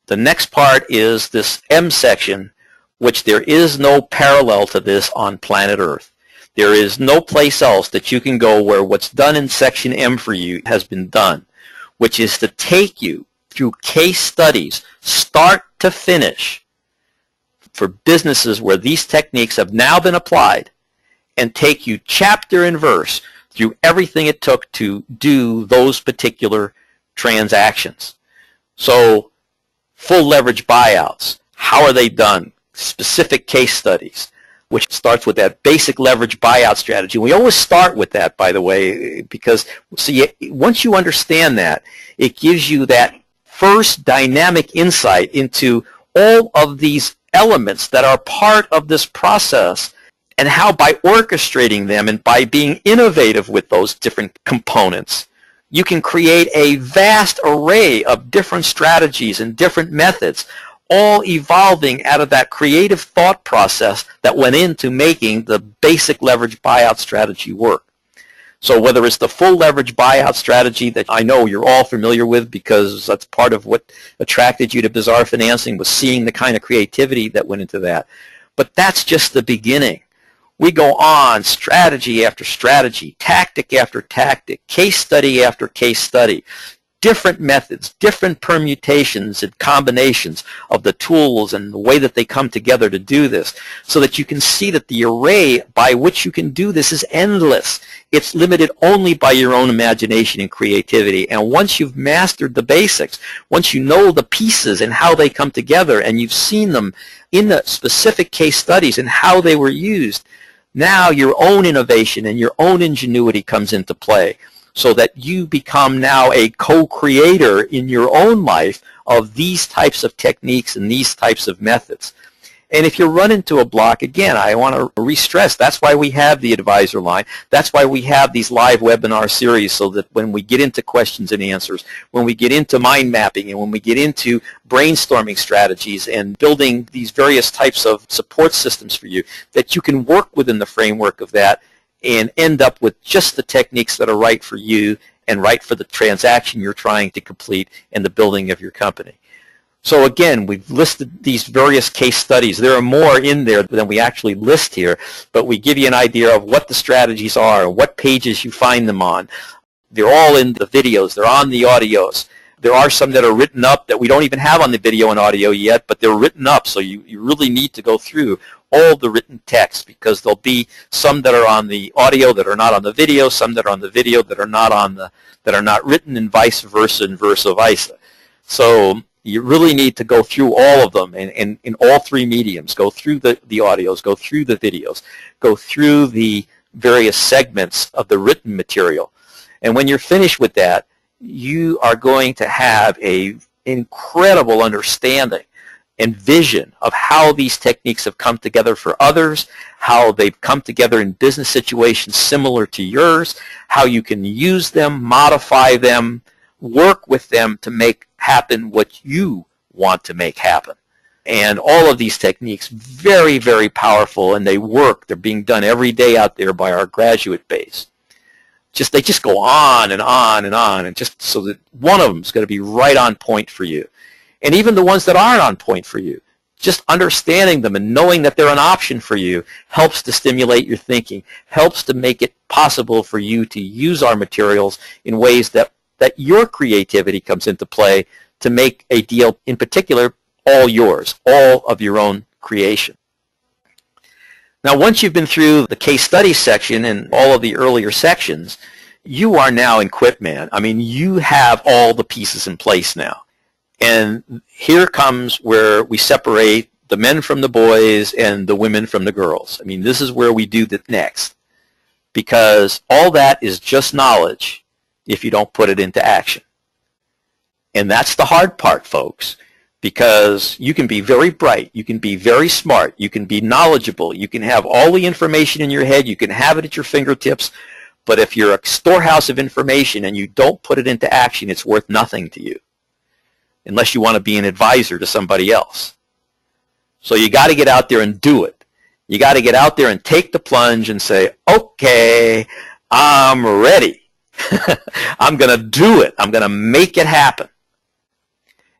The next part is this M section, which there is no parallel to this on planet Earth. There is no place else that you can go where what's done in section M for you has been done, which is to take you through case studies, start to finish, for businesses where these techniques have now been applied, and take you chapter and verse through everything it took to do those particular transactions. So, full leverage buyouts, how are they done? Specific case studies, which starts with that basic leverage buyout strategy. We always start with that, by the way, because once you understand that, it gives you that first dynamic insight into all of these elements that are part of this process, and how by orchestrating them and by being innovative with those different components, you can create a vast array of different strategies and different methods, all evolving out of that creative thought process that went into making the basic leverage buyout strategy work. So whether it's the full leverage buyout strategy that I know you're all familiar with, because that's part of what attracted you to Bizar Financing, was seeing the kind of creativity that went into that. But that's just the beginning. We go on strategy after strategy, tactic after tactic, case study after case study, different methods, different permutations and combinations of the tools and the way that they come together to do this, so that you can see that the array by which you can do this is endless. It's limited only by your own imagination and creativity. And once you've mastered the basics, once you know the pieces and how they come together, and you've seen them in the specific case studies and how they were used, now your own innovation and your own ingenuity comes into play, so that you become now a co-creator in your own life of these types of techniques and these types of methods. And if you run into a block, again, I want to re-stress, that's why we have the advisor line. That's why we have these live webinar series, so that when we get into questions and answers, when we get into mind mapping, and when we get into brainstorming strategies and building these various types of support systems for you, that you can work within the framework of that and end up with just the techniques that are right for you and right for the transaction you're trying to complete in the building of your company. So again, we've listed these various case studies. There are more in there than we actually list here, but we give you an idea of what the strategies are, what pages you find them on. They're all in the videos. They're on the audios. There are some that are written up that we don't even have on the video and audio yet, but they're written up, so you really need to go through all the written text, because there'll be some that are on the audio that are not on the video, some that are on the video that are not written, and vice versa and versa versa. So you really need to go through all of them, and in all three mediums. Go through the audios, go through the videos, go through the various segments of the written material. And when you're finished with that, you are going to have an incredible understanding and vision of how these techniques have come together for others, how they've come together in business situations similar to yours, how you can use them, modify them, work with them to make happen what you want to make happen. And all of these techniques, very, very powerful, and they work. They're being done every day out there by our graduate base. They just go on and on and on, and just so that one of them is going to be right on point for you. And even the ones that aren't on point for you, just understanding them and knowing that they're an option for you helps to stimulate your thinking, helps to make it possible for you to use our materials in ways that your creativity comes into play to make a deal, in particular, all yours, all of your own creation. Now, once you've been through the case study section and all of the earlier sections, you are now equipped, man. I mean, you have all the pieces in place now. And here comes where we separate the men from the boys and the women from the girls. I mean, this is where we do the next, because all that is just knowledge if you don't put it into action. And that's the hard part, folks, because you can be very bright, you can be very smart, you can be knowledgeable, you can have all the information in your head, you can have it at your fingertips, but if you're a storehouse of information and you don't put it into action, it's worth nothing to you, unless you want to be an advisor to somebody else. So you got to get out there and do it. You got to get out there and take the plunge and say, okay, I'm ready. I'm going to do it. I'm going to make it happen.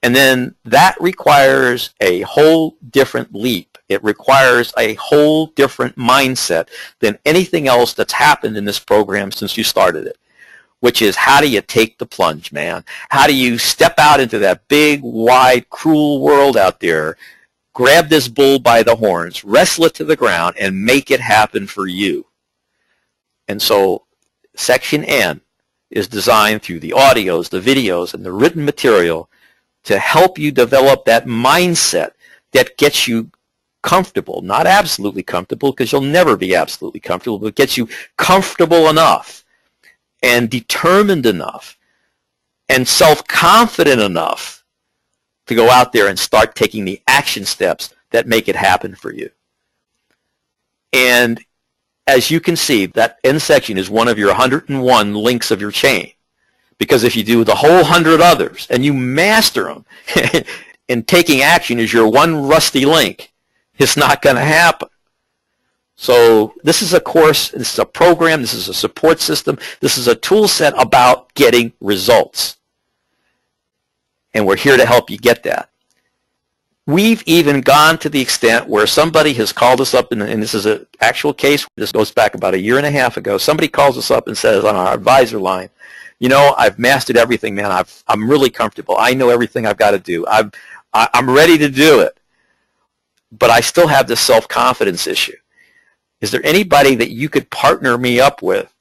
And then that requires a whole different leap. It requires a whole different mindset than anything else that's happened in this program since you started it, which is, how do you take the plunge, man? How do you step out into that big, wide, cruel world out there, grab this bull by the horns, wrestle it to the ground, and make it happen for you? And so Section N is designed through the audios, the videos, and the written material to help you develop that mindset that gets you comfortable, not absolutely comfortable, because you'll never be absolutely comfortable, but gets you comfortable enough and determined enough and self-confident enough to go out there and start taking the action steps that make it happen for you. And as you can see, that end section is one of your 101 links of your chain. Because if you do the whole 100 others and you master them, and taking action is your one rusty link, it's not going to happen. So this is a course, this is a program, this is a support system, this is a tool set about getting results. And we're here to help you get that. We've even gone to the extent where somebody has called us up, and this is an actual case, this goes back about 1.5 years ago, somebody calls us up and says on our advisor line, you know, I've mastered everything, man. I'm really comfortable. I know everything I've got to do. I'm ready to do it. But I still have this self-confidence issue. Is there anybody that you could partner me up with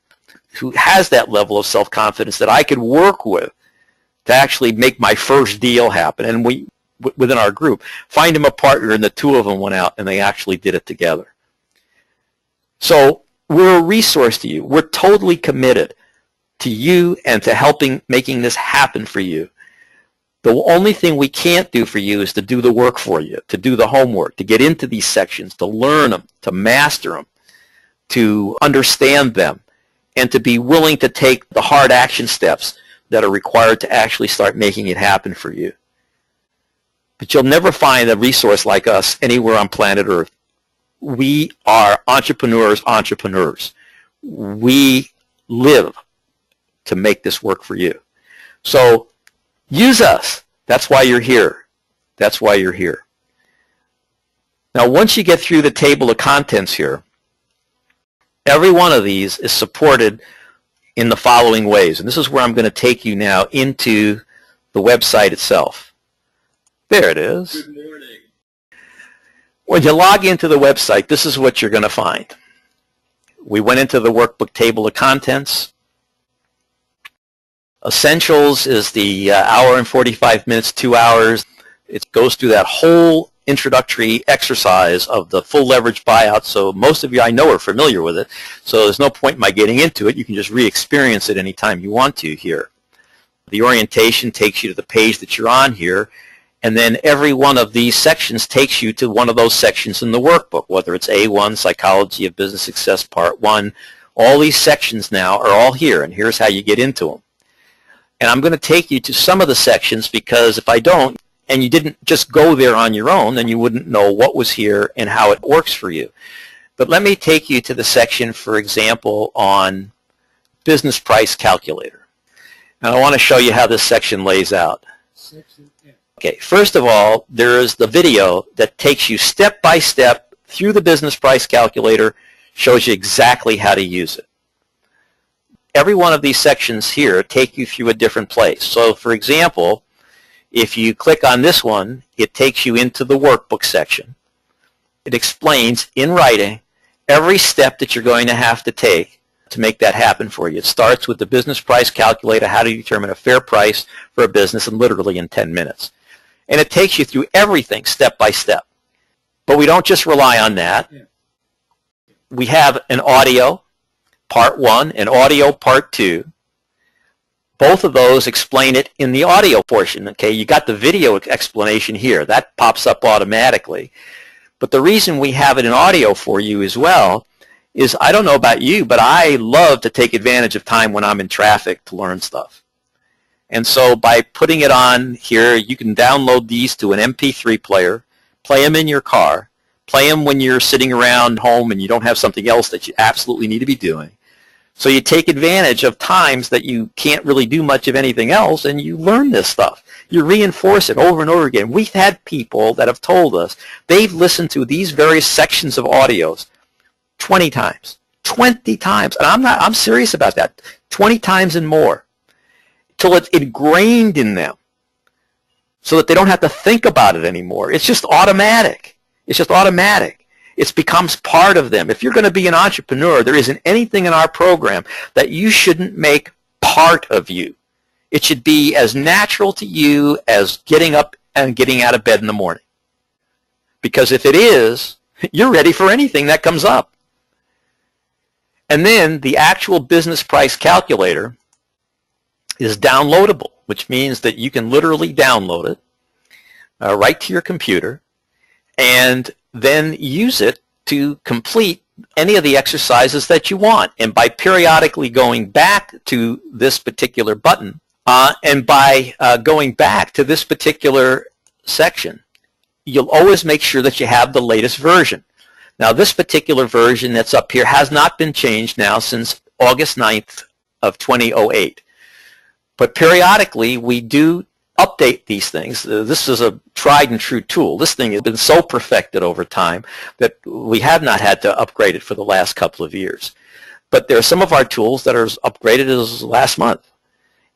who has that level of self-confidence that I could work with to actually make my first deal happen? And we, within our group, find him a partner, and the two of them went out and they actually did it together. So we're a resource to you. We're totally committed to you and to making this happen for you. The only thing we can't do for you is to do the work for you, to do the homework, to get into these sections, to learn them, to master them, to understand them, and to be willing to take the hard action steps that are required to actually start making it happen for you. But you'll never find a resource like us anywhere on planet Earth. We are entrepreneurs. We live to make this work for you. So use us. That's why you're here. That's why you're here. Now, once you get through the table of contents here, every one of these is supported in the following ways. And this is where I'm going to take you now into the website itself. There it is. Good morning. When you log into the website, this is what you're going to find. We went into the workbook table of contents. Essentials is the hour and 45 minutes, 2 hours. It goes through that whole introductory exercise of the full leverage buyout. So most of you I know are familiar with it. So there's no point in my getting into it. You can just re-experience it anytime you want to here. The orientation takes you to the page that you're on here. And then every one of these sections takes you to one of those sections in the workbook, whether it's A1, Psychology of Business Success, Part 1. All these sections now are all here, and here's how you get into them. And I'm going to take you to some of the sections, because if I don't, and you didn't just go there on your own, then you wouldn't know what was here and how it works for you. But let me take you to the section, for example, on Business Price Calculator. And I want to show you how this section lays out. Section F. Okay, first of all, there is the video that takes you step by step through the Business Price Calculator, shows you exactly how to use it. Every one of these sections here take you through a different place. So, for example, if you click on this one, it takes you into the workbook section. It explains in writing every step that you're going to have to take to make that happen for you. It starts with the Business Price Calculator, how to determine a fair price for a business, and literally in 10 minutes. And it takes you through everything step by step. But we don't just rely on that. We have an audio, Part 1, and audio, Part 2. Both of those explain it in the audio portion. Okay, you got the video explanation here. That pops up automatically. But the reason we have it in audio for you as well is, I don't know about you, but I love to take advantage of time when I'm in traffic to learn stuff. And so by putting it on here, you can download these to an MP3 player, play them in your car, play them when you're sitting around home and you don't have something else that you absolutely need to be doing. So you take advantage of times that you can't really do much of anything else, and you learn this stuff. You reinforce it over and over again. We've had people that have told us they've listened to these various sections of audios 20 times. 20 times. And I'm serious about that. 20 times and more. Till it's ingrained in them, so that they don't have to think about it anymore. It's just automatic. It's just automatic. It becomes part of them. If you're going to be an entrepreneur, there isn't anything in our program that you shouldn't make part of you. It should be as natural to you as getting up and getting out of bed in the morning. Because if it is, you're ready for anything that comes up. And then the actual business price calculator is downloadable, which means that you can literally download it right to your computer and then use it to complete any of the exercises that you want. And by periodically going back to this particular button and by going back to this particular section, you'll always make sure that you have the latest version. Now, this particular version that's up here has not been changed now since August 9th of 2008. But periodically, we do update these things. This is a tried and true tool. This thing has been so perfected over time that we have not had to upgrade it for the last couple of years. But there are some of our tools that are upgraded as last month.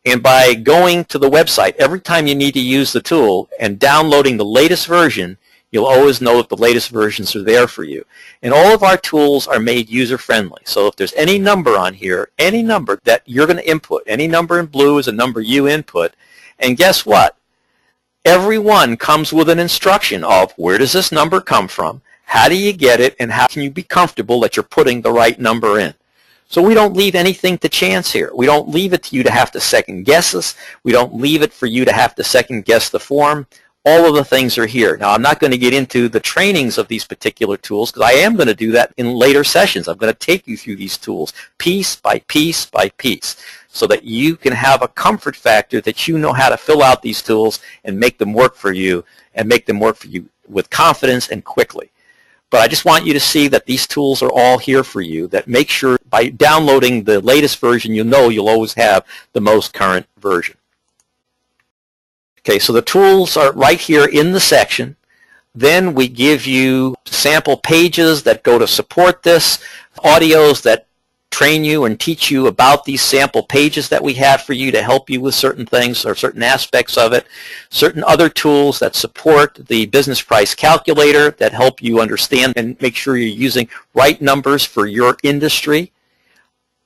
And by going to the website every time you need to use the tool and downloading the latest version, you'll always know that the latest versions are there for you. And all of our tools are made user-friendly. So if there's any number on here, any number that you're going to input, any number in blue is a number you input, and guess what? Every one comes with an instruction of where does this number come from, how do you get it, and how can you be comfortable that you're putting the right number in. So we don't leave anything to chance here. We don't leave it to you to have to second guess us. We don't leave it for you to have to second guess the form. All of the things are here. Now, I'm not going to get into the trainings of these particular tools because I am going to do that in later sessions. I'm going to take you through these tools piece by piece by piece so that you can have a comfort factor that you know how to fill out these tools and make them work for you and make them work for you with confidence and quickly. But I just want you to see that these tools are all here for you, that make sure by downloading the latest version, you know you'll always have the most current version. Okay, so the tools are right here in the section. Then we give you sample pages that go to support this, audios that train you and teach you about these sample pages that we have for you to help you with certain things or certain aspects of it, certain other tools that support the business price calculator that help you understand and make sure you're using right numbers for your industry.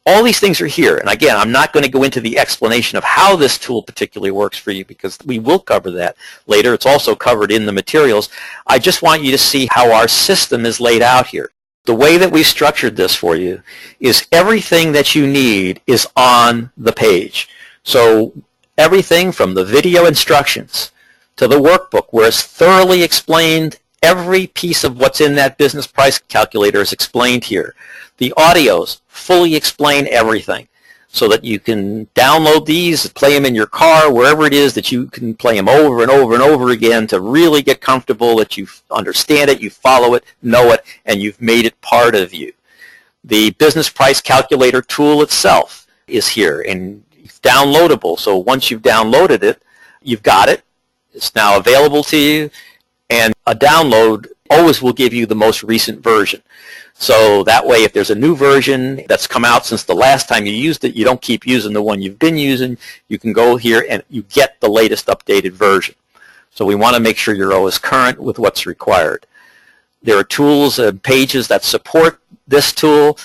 All these things are here, and again, I'm not going to go into the explanation of how this tool particularly works for you because we will cover that later. It's also covered in the materials. I just want you to see how our system is laid out here. The way that we've structured this for you is everything that you need is on the page. So everything from the video instructions to the workbook where it's thoroughly explained, every piece of what's in that business price calculator is explained here. The audios fully explain everything so that you can download these, play them in your car, wherever it is that you can play them over and over and over again to really get comfortable that you understand it, you follow it, know it, and you've made it part of you. The business price calculator tool itself is here and it's downloadable. So once you've downloaded it, you've got it. It's now available to you, and a download always will give you the most recent version. So that way, if there's a new version that's come out since the last time you used it, you don't keep using the one you've been using. You can go here and you get the latest updated version. So we want to make sure you're always current with what's required. There are tools and pages that support this tool.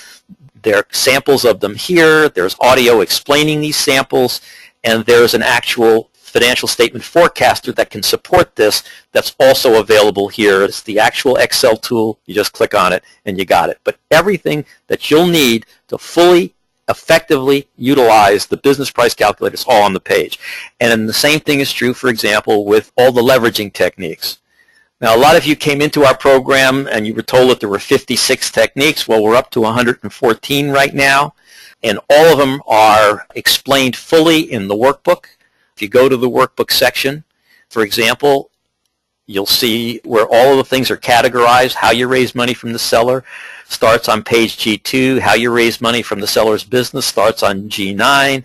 There are samples of them here. There's audio explaining these samples, and there's an actual financial statement forecaster that can support this that's also available here. It's the actual Excel tool. You just click on it and you got it. But everything that you'll need to fully, effectively utilize the business price calculator is all on the page. And then the same thing is true, for example, with all the leveraging techniques. Now, a lot of you came into our program and you were told that there were 56 techniques. Well, we're up to 114 right now, and all of them are explained fully in the workbook. If you go to the workbook section, for example, You'll see where all of the things are categorized. How you raise money from the seller starts on page G2. How you raise money from the seller's business starts on G9.